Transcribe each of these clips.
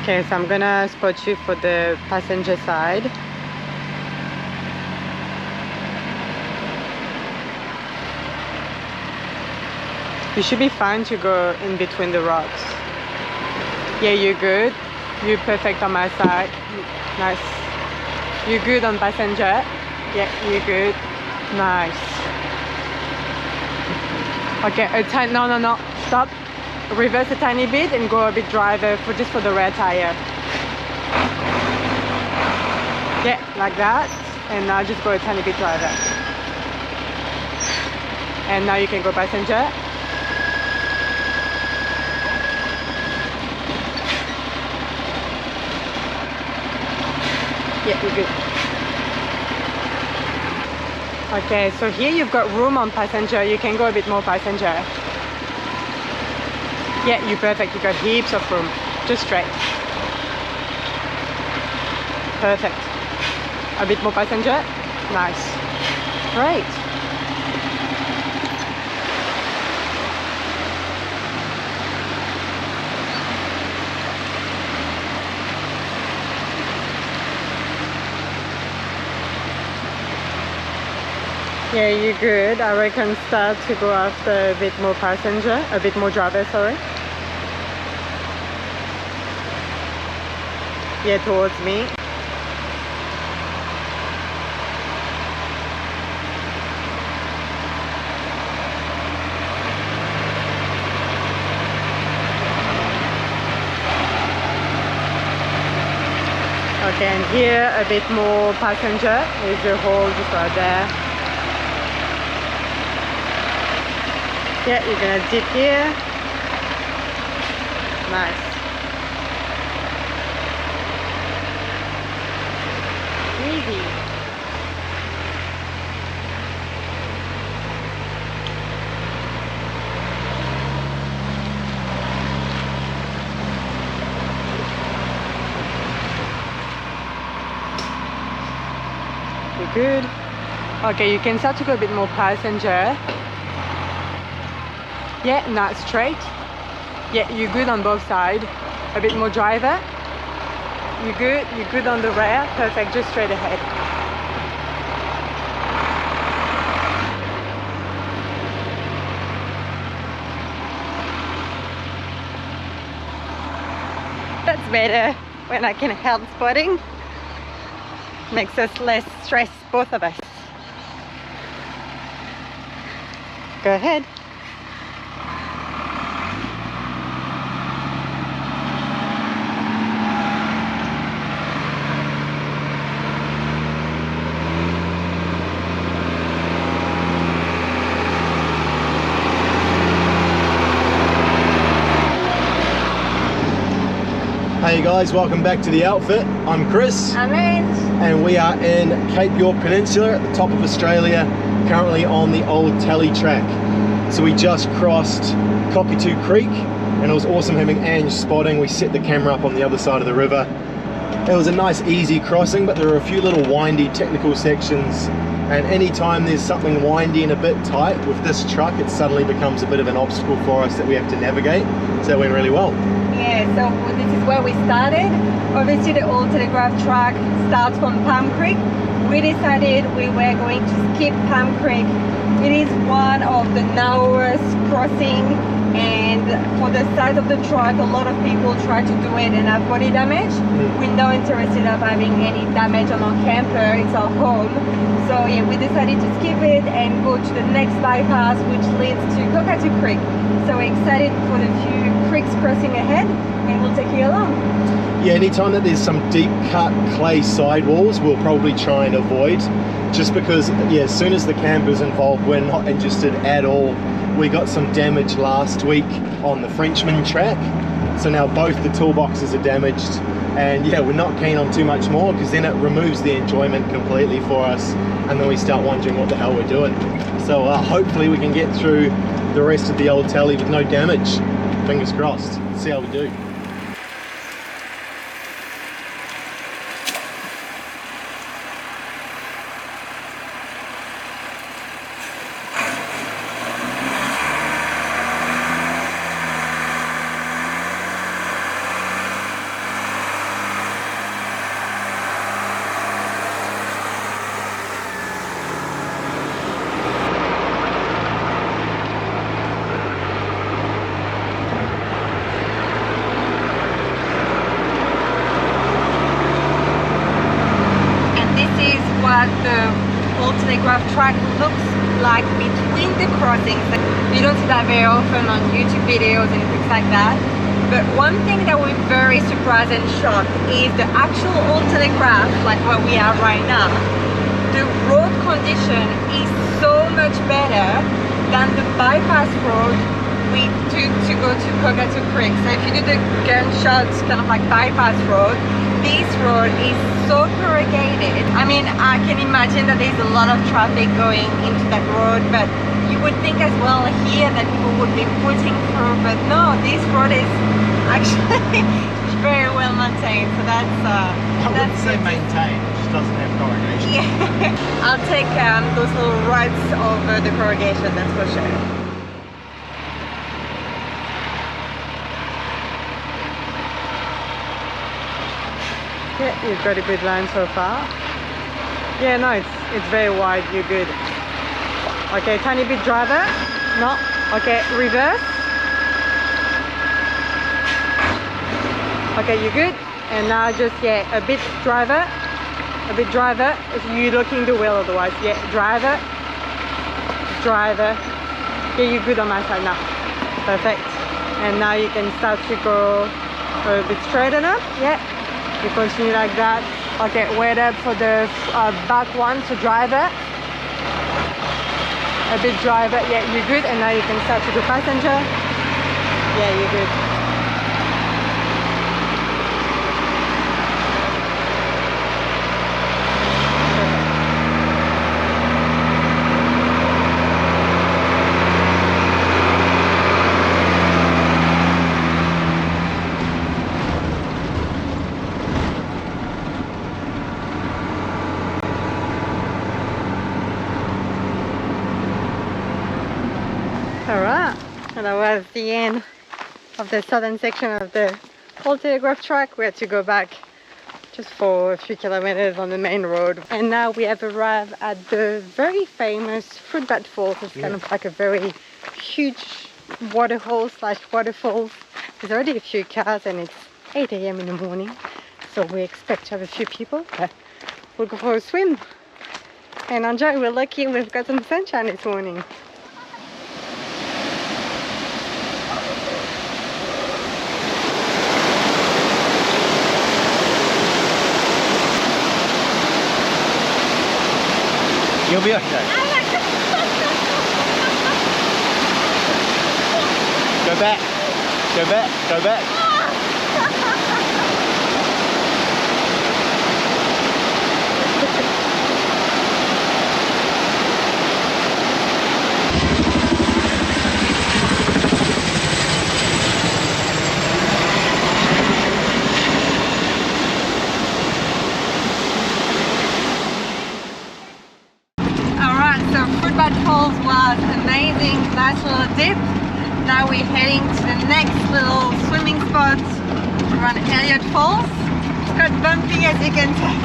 Okay, so I'm gonna spot you for the passenger side. You should be fine to go in between the rocks. Yeah, you're good. You're perfect on my side. Nice. You're good on passenger. Yeah, you're good. Nice. Okay, no. Stop. Reverse a tiny bit and go a bit driver for just for the rear tire. Yeah, like that. And now just go a tiny bit driver. And now you can go passenger. Yeah, you're good. Okay, so here you've got room on passenger. You can go a bit more passenger. Yeah, you're perfect. You've got heaps of room. Just straight. Perfect. A bit more passenger. Nice. Great. Yeah, you're good. I reckon start to go after a bit more passenger, a bit more driver, sorry. Yeah, towards me. Okay, and here a bit more passenger. There's a hole just right there. Yeah, you're gonna dip here. Nice. Easy. You're good. Okay, you can start to go a bit more passenger. Yeah, not straight. Yeah, you're good on both sides. A bit more driver. You're good on the rear. Perfect, just straight ahead. That's better when I can help spotting. Makes us less stressed, both of us. Go ahead. Hey guys, welcome back to the outfit. I'm Chris. I'm Ange. And we are in Cape York Peninsula at the top of Australia, currently on the old Tally track. So we just crossed Cockatoo Creek and it was awesome having Ange spotting. We set the camera up on the other side of the river. It was a nice easy crossing, but there were a few little windy technical sections, and anytime there's something windy and a bit tight with this truck, it suddenly becomes a bit of an obstacle for us that we have to navigate. So that went really well. Yeah, so this is where we started. Obviously the old Telegraph track starts from Palm Creek. We decided we were going to skip Palm Creek. It is one of the narrowest crossing, and for the size of the truck, a lot of people try to do it and have body damage. We're not interested of having any damage on our camper. It's our home. So yeah, we decided to skip it and go to the next bypass, which leads to Cockatoo Creek. So we're excited for the few creeks crossing ahead, and we'll take you along. Yeah, anytime that there's some deep cut clay sidewalls, we'll probably try and avoid, just because, yeah, as soon as the camper's involved, we're not interested at all. We got some damage last week on the Frenchman track, so now both the toolboxes are damaged, and yeah, we're not keen on too much more, because then it removes the enjoyment completely for us, and then we start wondering what the hell we're doing. So hopefully we can get through the rest of the old Tally with no damage. Fingers crossed. See how we do. telegraph track looks like between the crossings. You don't see that very often on YouTube videos and things like that. But one thing that we're very surprised and shocked is the actual old telegraph, like what we have right now. The road condition is so much better than the bypass road we took to go to Cockatoo Creek. So if you do the gunshot kind of like bypass road, this road is so corrugated. I mean, I can imagine that there's a lot of traffic going into that road, but you would think as well here that people would be putting through, but no, this road is actually very well maintained. So that's I wouldn't say maintained, it just doesn't have corrugation. Yeah, I'll take those little rides over the corrugation, that's for sure. Yeah, you've got a good line so far. Yeah, no, it's very wide, you're good. Okay, tiny bit driver. No, okay, reverse. Okay, you're good. And now just, yeah, a bit driver. A bit driver. If you're looking the wheel otherwise. Yeah, driver. Driver. Yeah, you're good on my side now. Perfect. And now you can start to go a bit straighter now. Yeah. You continue like that. Okay, wait up for the back one, so driver. A bit driver, yeah, you're good. And now you can start to do passenger. Yeah, you're good. Alright, and that was the end of the southern section of the old telegraph track. We had to go back just for a few kilometers on the main road. And now we have arrived at the very famous Fruitbat Falls. It's kind of like a very huge waterhole slash waterfall. There's already a few cars and it's 8 AM in the morning. So we expect to have a few people, but we'll go for a swim and enjoy. We're lucky we've got some sunshine this morning. You'll be okay. Go back. Go back. Go back. Falls was amazing, nice little dip. Now we're heading to the next little swimming spot around Elliott Falls. It's quite bumpy as you can tell.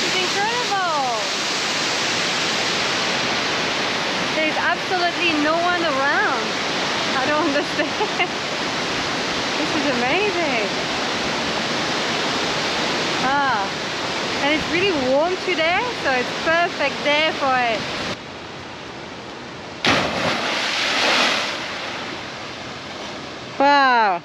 It's incredible. There's absolutely no one around. I don't understand. This is amazing. And it's really warm today, so it's perfect day for it. Wow.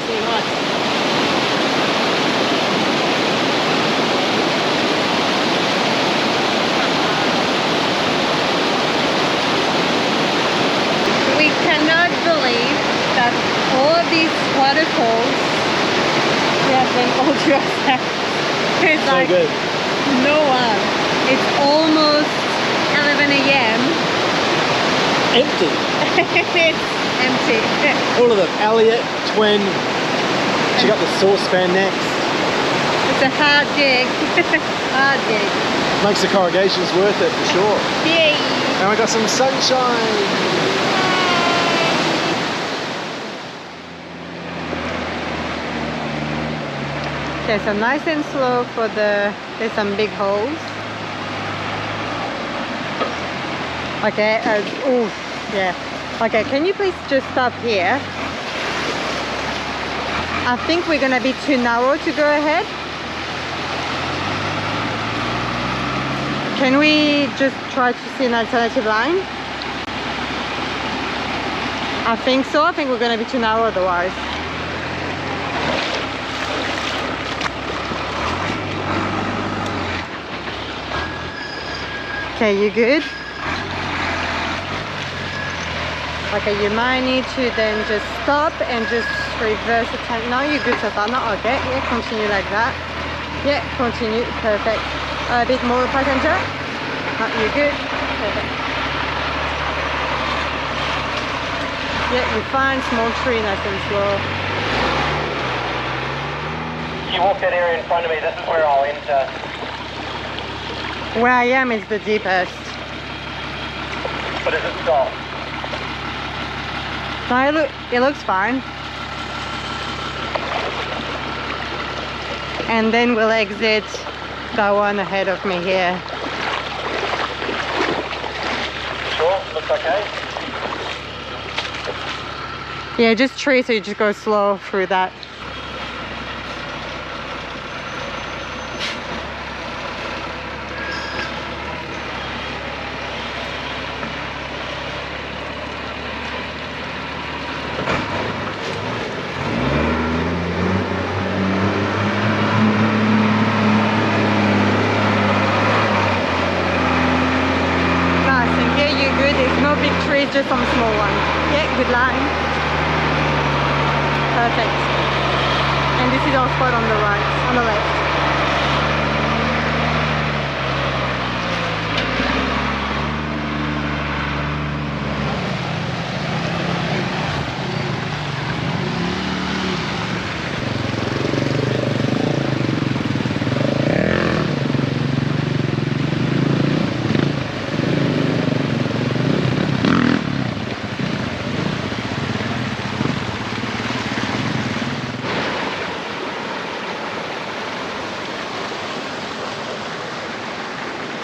See what? All these waterfalls, we have them all to ourselves. It's so like good. No one. It's almost 11 AM. Empty. It's empty. All of them. Elliott, Twin. She got the saucepan next. It's a hard gig. Hard gig. Makes the corrugations worth it for sure. Yay! And we got some sunshine. Okay, so nice and slow for there's some big holes. Okay, oh, yeah. Okay, can you please just stop here? I think we're gonna be too narrow to go ahead. Can we just try to see an alternative line? I think so. I think we're gonna be too narrow otherwise. Okay, you good? Okay, you might need to then just stop and just reverse the tank. No, you're good so far. No, okay, yeah, continue like that. Yeah, continue, perfect. A bit more passenger. No, you're good, perfect. Yeah, you're fine, small tree, nice and slow. You walk that area in front of me, this is where I'll enter. Where I am is the deepest. But is it stop? No, it looks fine. And then we'll exit the one ahead of me here. Sure, looks okay. Yeah, just tree, so you just go slow through that. Just some small one. Yeah, good line. Perfect. And this is our spot on the right, on the left.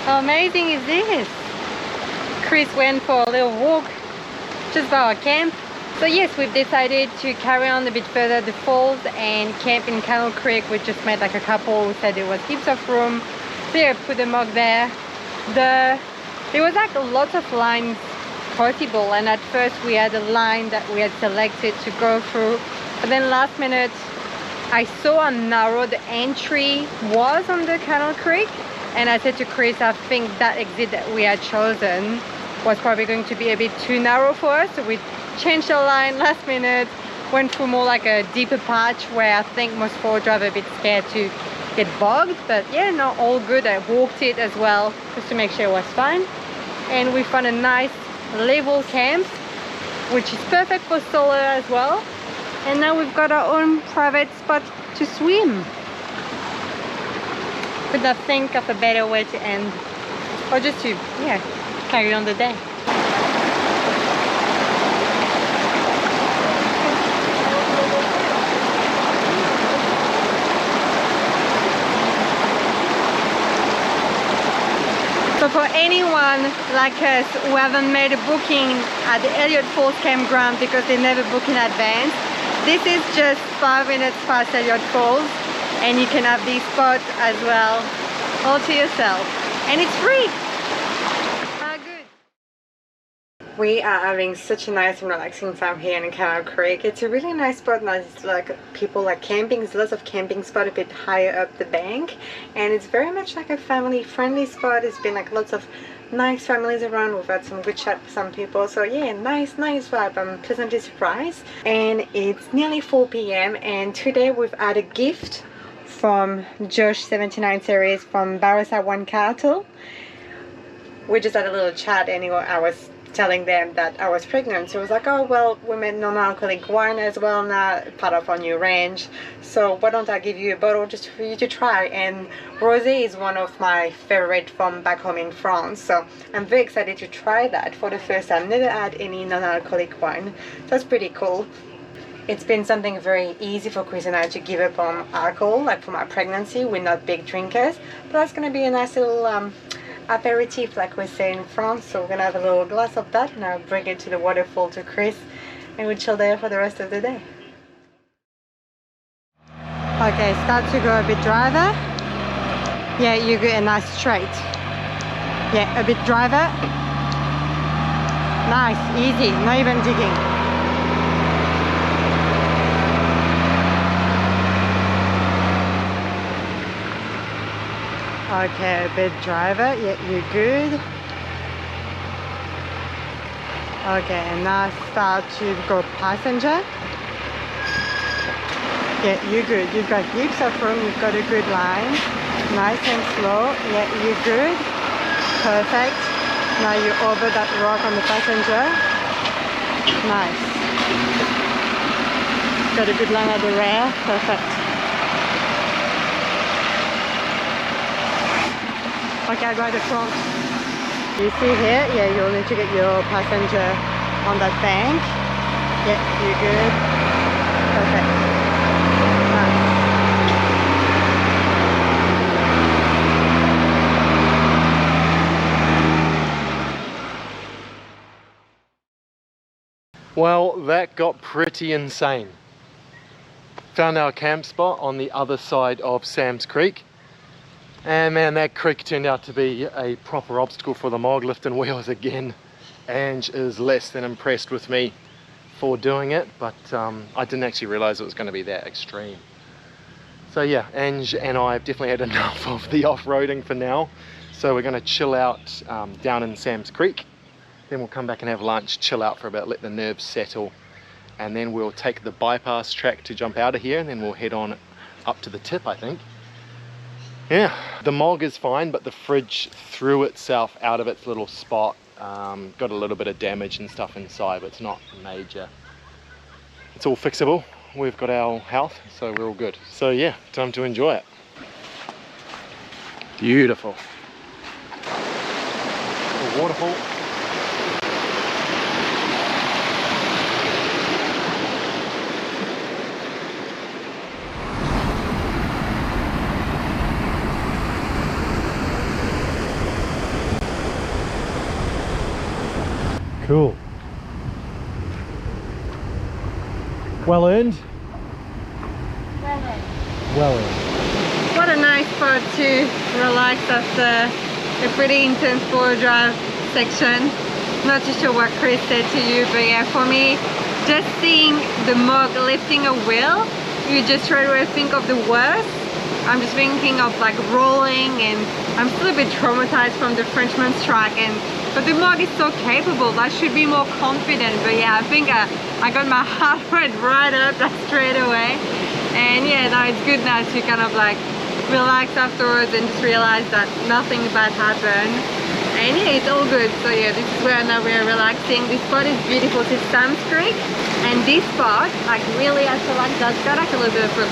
How amazing is this? Chris went for a little walk just by our camp. So yes, we've decided to carry on a bit further the falls and camp in Cannell Creek. We just met like a couple who said there was heaps of room. So yeah, put the mug there. There was like lots of lines possible, and at first we had a line that we had selected to go through, but then last minute I saw how narrow the entry was on the Cannell Creek. And I said to Chris, I think that exit that we had chosen was probably going to be a bit too narrow for us. So we changed our line last minute, went through more like a deeper patch where I think most four drive a bit scared to get bogged. But yeah, no, all good. I walked it as well just to make sure it was fine. And we found a nice level camp, which is perfect for solo as well. And now we've got our own private spot to swim. Could not think of a better way to end, or just to, yeah, carry on the day. So for anyone like us who haven't made a booking at the Elliott Falls campground because they never book in advance, this is just 5 minutes past Elliott Falls. And you can have this spot as well, all to yourself. And it's free! Good. We are having such a nice and relaxing time here in Cannell Creek. It's a really nice spot, nice, like people like camping. There's lots of camping spot a bit higher up the bank. And it's very much like a family friendly spot. It's been like lots of nice families around. We've had some good chat with some people, so yeah, nice vibe. I'm pleasantly surprised. And it's nearly 4 p.m. and today we've had a gift from Josh 79 series from Barossa One Cattle. We just had a little chat and I was telling them that I was pregnant, so I was like, oh well, we made non-alcoholic wine as well now, part of our new range, so why don't I give you a bottle just for you to try. And rosé is one of my favorite from back home in France, so I'm very excited to try that for the first time. Never had any non-alcoholic wine, so that's pretty cool. It's been something very easy for Chris and I to give up on alcohol, like for my pregnancy. We're not big drinkers, but that's going to be a nice little aperitif like we say in France. So we're gonna have a little glass of that and I'll bring it to the waterfall to Chris and we'll chill there for the rest of the day. Okay, start to go a bit driver. Yeah, you go a nice straight. Yeah, a bit driver. Nice, easy, not even digging. Okay, a bit driver. Yeah, you're good. Okay, and now start to go passenger. Yeah, you're good. You've got heaps of room. You've got a good line. Nice and slow. Yeah, you're good. Perfect. Now you're over that rock on the passenger. Nice. Got a good line at the rear. Perfect. Okay, I got the front. You see here? Yeah, you'll need to get your passenger on that bank. Yeah, you're good. Perfect. Well, that got pretty insane. Found our camp spot on the other side of Sam's Creek. And man, that creek turned out to be a proper obstacle for the Mog lifting wheels again. Ange is less than impressed with me for doing it, but I didn't actually realize it was going to be that extreme. So yeah, Ange and I have definitely had enough of the off-roading for now. So we're going to chill out down in Sam's Creek. Then we'll come back and have lunch, chill out for a bit, let the nerves settle. And then we'll take the bypass track to jump out of here, and then we'll head on up to the tip, I think. Yeah, the Mog is fine, but the fridge threw itself out of its little spot. Got a little bit of damage and stuff inside, but it's not major. It's all fixable. We've got our health, so we're all good. So yeah, time to enjoy it. Beautiful. A waterfall. Cool. Well earned? Well earned. What a nice spot to relax after a pretty intense four-wheel drive section. Not too sure what Chris said to you, but yeah, for me, just seeing the Mog lifting a wheel, you just straight away think of the worst. I'm just thinking of like rolling, and I'm still a bit traumatized from the Frenchman's track, but the Mog is so capable. I should be more confident, but yeah, I think I got my heart rate right up straight away. And yeah, now it's good now to kind of like relax afterwards and just realize that nothing bad happened. And yeah, it's all good. So yeah, this is where now we're relaxing. This spot is beautiful. It's Sam's Creek, and this spot, like really, I feel like that's got like a little bit of a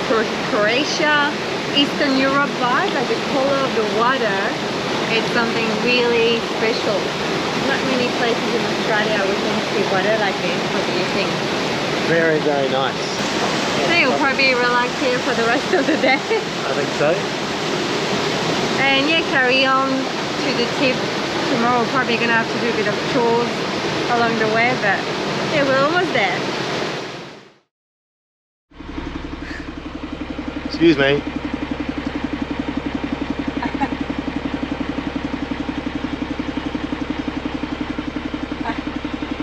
Croatia, Eastern Europe vibe. Like the color of the water, it's something really special. Not many places in Australia we can see water like this. What do you think? Very, very nice. So you'll probably relax here for the rest of the day. I think so. And yeah, carry on to the tip. Tomorrow we're probably gonna have to do a bit of chores along the way, but yeah, we're almost there. Excuse me.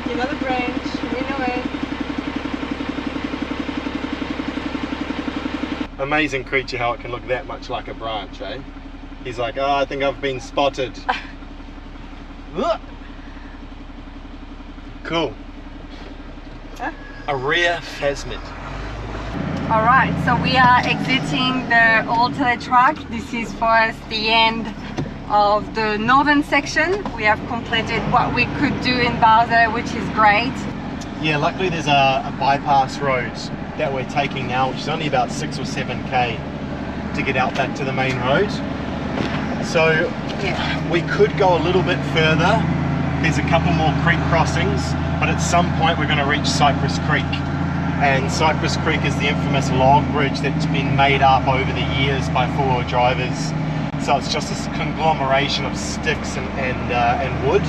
You know the branch, we know it. Amazing creature, how it can look that much like a branch, eh? He's like, oh, I think I've been spotted. Cool. A rare phasmid. Alright, so we are exiting the old track. This is for us the end of the northern section. We have completed what we could do in Bowser, which is great. Yeah, luckily there's a bypass road that we're taking now, which is only about 6 or 7k to get out back to the main road. So yeah, we could go a little bit further. There's a couple more creek crossings, but at some point we're going to reach Cypress Creek. And Cypress Creek is the infamous log bridge that's been made up over the years by four-wheel drivers So it's just this conglomeration of sticks and wood.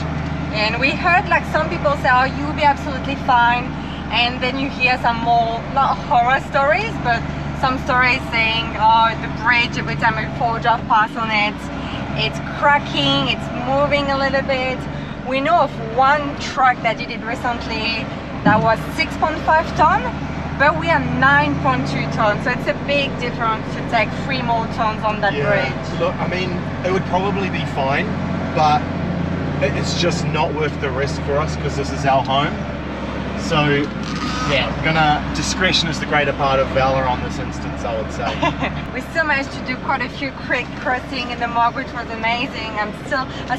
And we heard like some people say, oh, you'll be absolutely fine. And then you hear some more, not horror stories, but some stories saying, oh, the bridge, every time a four drive past on it, it's cracking, it's moving a little bit. We know of one truck that did it recently that was 6.5 ton, but we are 9.2 tons. So it's a big difference to take 3 more tons on that bridge. Look, I mean, it would probably be fine, but it's just not worth the risk for us because this is our home. So yeah, discretion is the greater part of valor on this instance, I would say. We still managed to do quite a few creek crossing in the Mog, which was amazing. I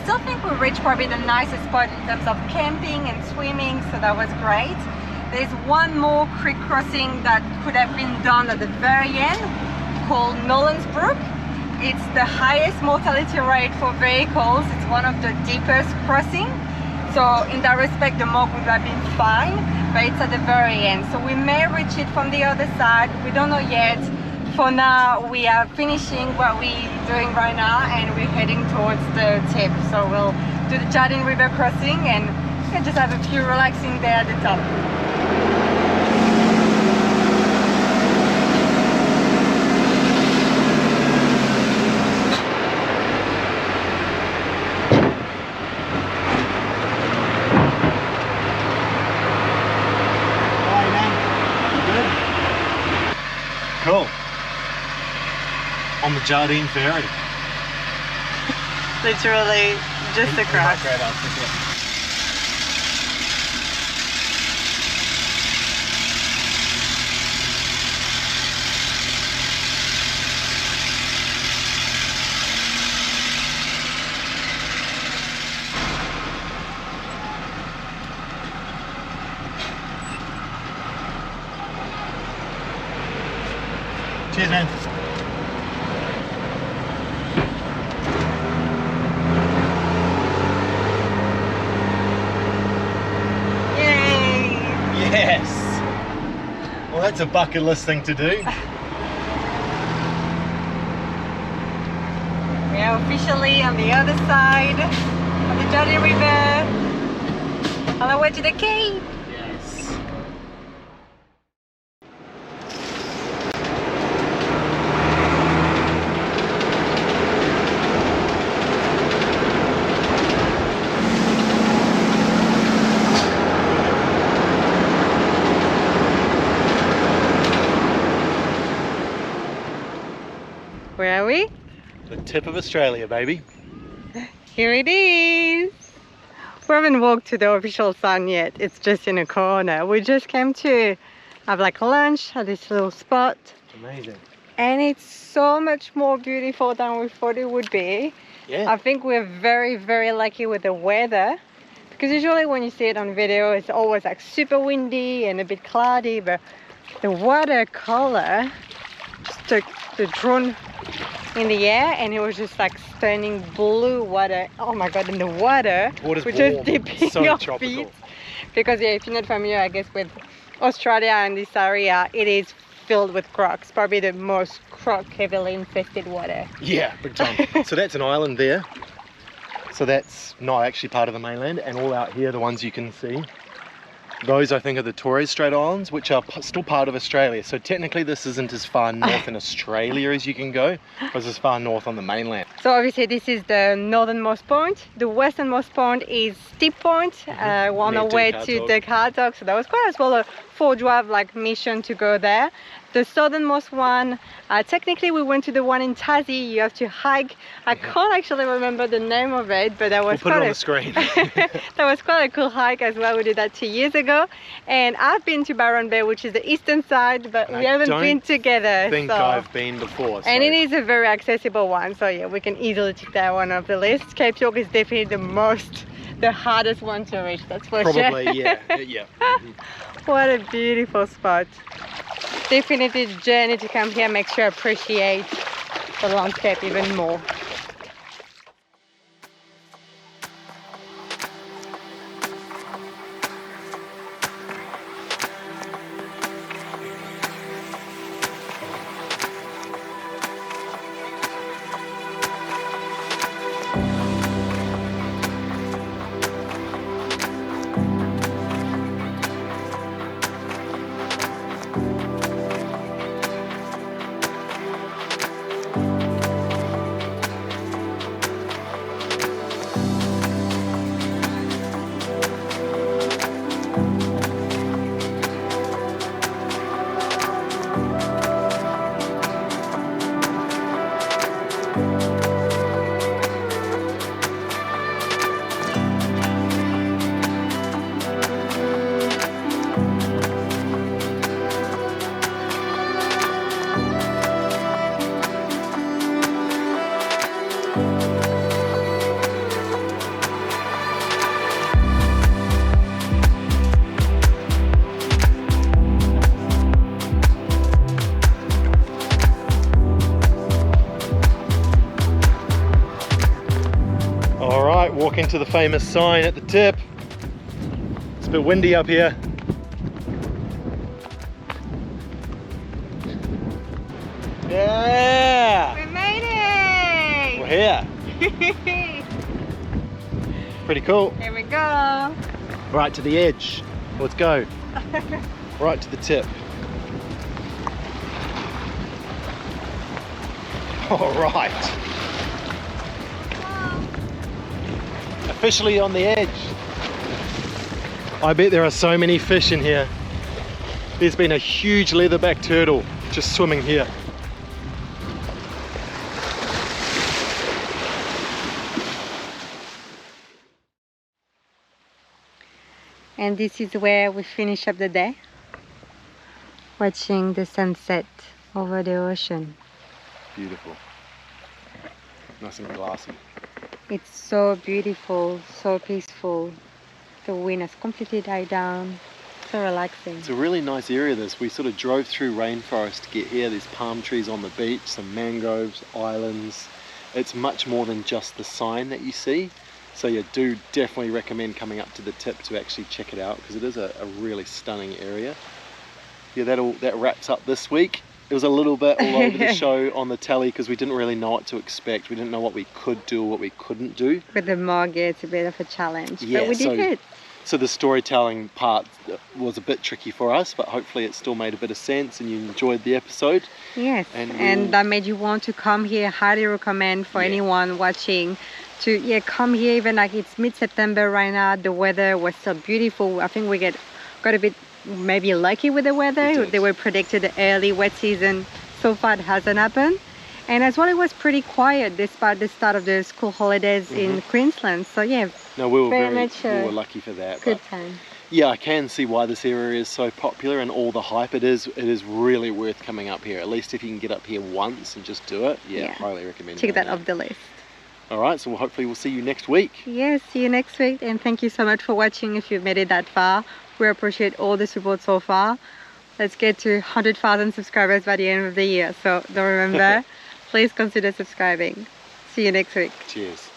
still think we reached probably the nicest spot in terms of camping and swimming, so that was great. There's one more creek crossing that could have been done at the very end called Nolan's Brook. It's the highest mortality rate for vehicles. It's one of the deepest crossing. So in that respect, the Mog would have been fine, but it's at the very end. So we may reach it from the other side. We don't know yet. For now, we are finishing what we're doing right now and we're heading towards the tip. So we'll do the Jardine River crossing and just have a few relaxing there at the top. Cool. On the Jardine Ferry. Literally just across. Cheers, man. Yay! Yes! Well, that's a bucket list thing to do. We are officially on the other side of the Jardine River, on our way to the Cape. Yes. Where are we? The tip of Australia, baby. Here it is. We haven't walked to the official sun yet. It's just in a corner. We just came to have like lunch at this little spot. Amazing. And it's so much more beautiful than we thought it would be. Yeah. I think we're very, very lucky with the weather. Because usually when you see it on video, it's always like super windy and a bit cloudy. But the watercolor just took the drone in the air and it was just like stunning blue water. Oh my god, and the water Water's was warm. just dipping So your tropical. feet. Because yeah, if you're not familiar, I guess, with Australia and this area, it is filled with crocs. Probably the most croc heavily infested water. Yeah, big time. So that's an island there. So that's not actually part of the mainland, and all out here, the ones you can see, those I think are the Torres Strait Islands, which are still part of Australia. So technically this isn't as far north in Australia as you can go, because it's far north on the mainland. So obviously this is the northernmost point. The westernmost point is Steep Point, on our way to Dirk Hartog. So that was quite as well a 4-drive like mission to go there. The southernmost one, technically we went to the one in Tassie. You have to hike. I can't actually remember the name of it, but that was We'll put it on the screen. that was quite a cool hike as well. We did that 2 years ago. And I've been to Byron Bay, which is the eastern side, but we haven't been together. I think I've been before. So. And it is a very accessible one, so yeah, we can easily tick that one off the list. Cape York is definitely the hardest one to reach, that's for sure. Probably, yeah. What a beautiful spot. Definitely the journey to come here makes you appreciate the landscape even more. Walking to the famous sign at the tip. It's a bit windy up here. Yeah! We made We're it! here. Pretty cool. Here we go. Right to the edge. Let's go. Right to the tip. All right. Officially on the edge. I bet there are so many fish in here. There's been a huge leatherback turtle just swimming here. And this is where we finish up the day, watching the sunset over the ocean. Beautiful. Nice and glassy. It's so beautiful, so peaceful. The wind has completely died down. So relaxing. It's a really nice area this. We sort of drove through rainforest to get here. There's palm trees on the beach, some mangroves, islands. It's much more than just the sign that you see. So yeah, do definitely recommend coming up to the tip to actually check it out, because it is a really stunning area. Yeah, that wraps up this week. It was a little bit all over the show on the telly because we didn't really know what to expect. We didn't know what we could do or what we couldn't do. With the mug, it's a bit of a challenge, Yeah, but we did it. So the storytelling part was a bit tricky for us, but hopefully it still made a bit of sense and you enjoyed the episode. Yes, And and that made you want to come here. Highly recommend for anyone watching to come here. Even like it's mid-September right now, the weather was still beautiful. I think we got a bit maybe lucky with the weather. They were predicted the early wet season. So far it hasn't happened. And as well, it was pretty quiet despite the start of the school holidays in Queensland. So yeah, no, we were very we were lucky for that. Good but time. yeah, I can see why this area is so popular and all the hype. It is really worth coming up here. At least if you can get up here once and just do it. Yeah. Highly recommend. Check that off the list. All right, so hopefully we'll see you next week. Yes, see you next week, and thank you so much for watching. If you've made it that far, we appreciate all the support so far. Let's get to 100,000 subscribers by the end of the year. So don't remember, please consider subscribing. See you next week. Cheers.